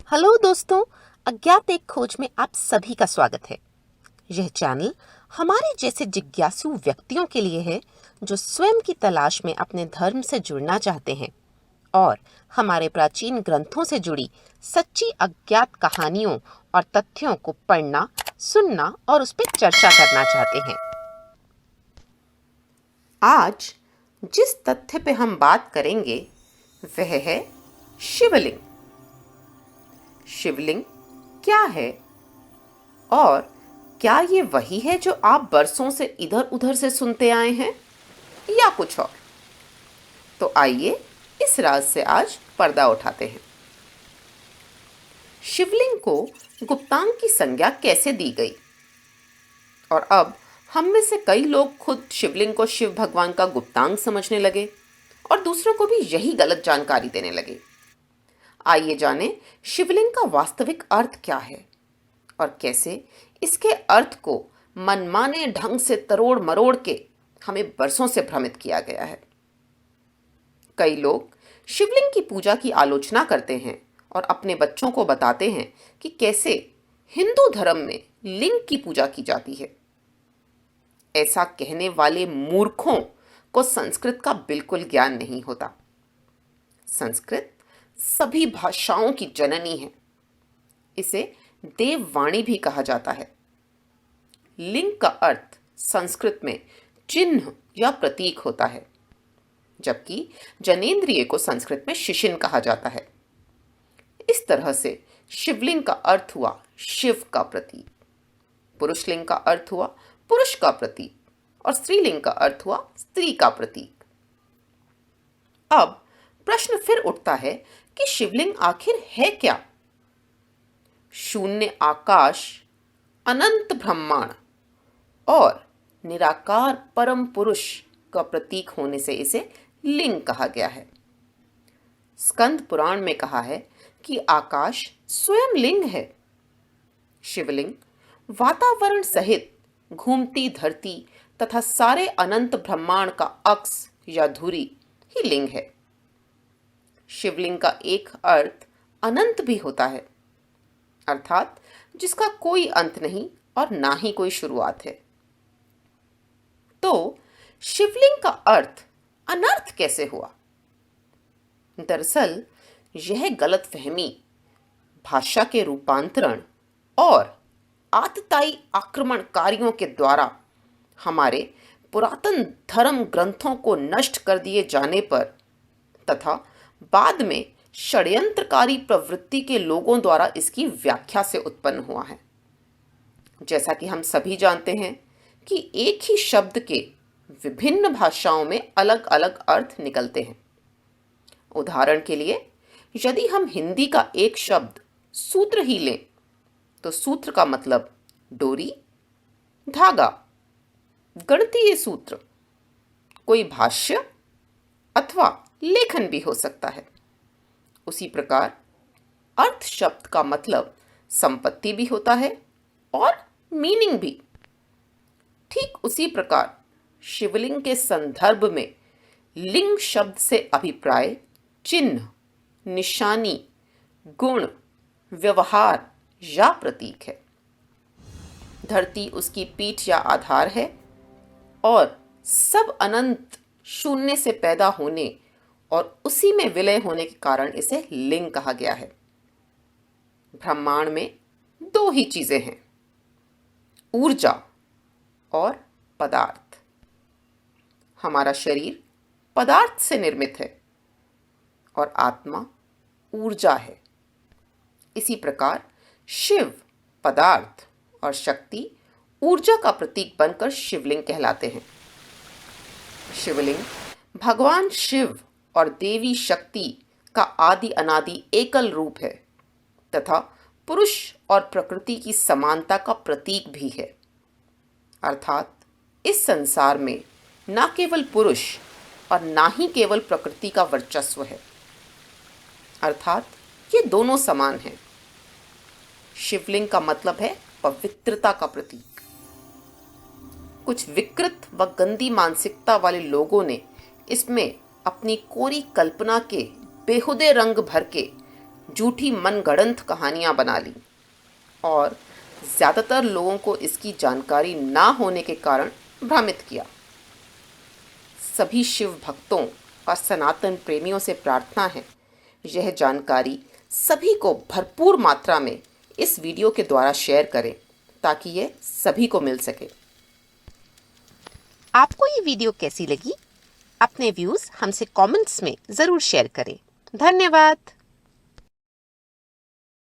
Hello दोस्तों, अज्ञात एक खोज में आप सभी का स्वागत है। यह चैनल हमारे जैसे जिज्ञासु व्यक्तियों के लिए है जो स्वयं की तलाश में अपने धर्म से जुड़ना चाहते हैं और हमारे प्राचीन ग्रंथों से जुड़ी सच्ची अज्ञात कहानियों और तथ्यों को पढ़ना, सुनना और उस पर चर्चा करना चाहते हैं। आज जिस तथ्य पे हम बात करेंगे वह है शिवलिंग। शिवलिंग क्या है और क्या ये वही है जो आप बरसों से इधर उधर से सुनते आए हैं या कुछ और? तो आइए इस राज से आज पर्दा उठाते हैं। शिवलिंग को गुप्तांग की संज्ञा कैसे दी गई और अब हम में से कई लोग खुद शिवलिंग को शिव भगवान का गुप्तांग समझने लगे और दूसरों को भी यही गलत जानकारी देने लगे। आइए जानें शिवलिंग का वास्तविक अर्थ क्या है और कैसे इसके अर्थ को मनमाने ढंग से तरोड़ मरोड़ के हमें बरसों से भ्रमित किया गया है। कई लोग शिवलिंग की पूजा की आलोचना करते हैं और अपने बच्चों को बताते हैं कि कैसे हिंदू धर्म में लिंग की पूजा की जाती है। ऐसा कहने वाले मूर्खों को संस्कृत का बिल्कुल ज्ञान नहीं होता। संस्कृत सभी भाषाओं की जननी है। इसे देववाणी भी कहा जाता है। लिंग का अर्थ संस्कृत में चिन्ह या प्रतीक होता है, जबकि जनेंद्रिय को संस्कृत में शिशिन कहा जाता है। इस तरह से शिवलिंग का अर्थ हुआ शिव का प्रतीक, पुरुषलिंग का अर्थ हुआ पुरुष का प्रतीक और स्त्रीलिंग का अर्थ हुआ स्त्री का प्रतीक। अब प्रश्न फिर उठता है कि शिवलिंग आखिर है क्या? शून्य आकाश, अनंत ब्रह्मांड और निराकार परम पुरुष का प्रतीक होने से इसे लिंग कहा गया है। स्कंद पुराण में कहा है कि आकाश स्वयं लिंग है। शिवलिंग वातावरण सहित घूमती धरती तथा सारे अनंत ब्रह्मांड का अक्ष या धुरी ही लिंग है। शिवलिंग का एक अर्थ अनंत भी होता है, अर्थात जिसका कोई अंत नहीं और ना ही कोई शुरुआत है। तो शिवलिंग का अर्थ अनर्थ कैसे हुआ? दरअसल यह गलतफहमी भाषा के रूपांतरण और आतताई आक्रमणकारियों के द्वारा हमारे पुरातन धर्म ग्रंथों को नष्ट कर दिए जाने पर तथा बाद में षड्यंत्रकारी प्रवृत्ति के लोगों द्वारा इसकी व्याख्या से उत्पन्न हुआ है। जैसा कि हम सभी जानते हैं कि एक ही शब्द के विभिन्न भाषाओं में अलग अलग अर्थ निकलते हैं। उदाहरण के लिए, यदि हम हिंदी का एक शब्द सूत्र ही लें तो सूत्र का मतलब डोरी, धागा, गणितीय सूत्र, कोई भाष्य अथवा लेखन भी हो सकता है। उसी प्रकार अर्थ शब्द का मतलब संपत्ति भी होता है और मीनिंग भी। ठीक उसी प्रकार शिवलिंग के संदर्भ में लिंग शब्द से अभिप्राय चिन्ह, निशानी, गुण, व्यवहार या प्रतीक है। धरती उसकी पीठ या आधार है और सब अनंत शून्य से पैदा होने और उसी में विलय होने के कारण इसे लिंग कहा गया है। ब्रह्मांड में दो ही चीजें हैं, ऊर्जा और पदार्थ। हमारा शरीर पदार्थ से निर्मित है और आत्मा ऊर्जा है। इसी प्रकार शिव पदार्थ और शक्ति ऊर्जा का प्रतीक बनकर शिवलिंग कहलाते हैं। शिवलिंग भगवान शिव और देवी शक्ति का आदि अनादि एकल रूप है तथा पुरुष और प्रकृति की समानता का प्रतीक भी है। अर्थात इस संसार में ना केवल पुरुष और ना ही केवल प्रकृति का वर्चस्व है, अर्थात ये दोनों समान हैं। शिवलिंग का मतलब है पवित्रता का प्रतीक। कुछ विकृत व गंदी मानसिकता वाले लोगों ने इसमें अपनी कोरी कल्पना के बेहुदे रंग भर के झूठी मनगढ़ंत कहानियाँ बना ली और ज़्यादातर लोगों को इसकी जानकारी ना होने के कारण भ्रमित किया। सभी शिव भक्तों और सनातन प्रेमियों से प्रार्थना है, यह जानकारी सभी को भरपूर मात्रा में इस वीडियो के द्वारा शेयर करें ताकि यह सभी को मिल सके। आपको ये वीडियो कैसी लगी? अपने व्यूज़ हमसे कमेंट्स में ज़रूर शेयर करें। धन्यवाद।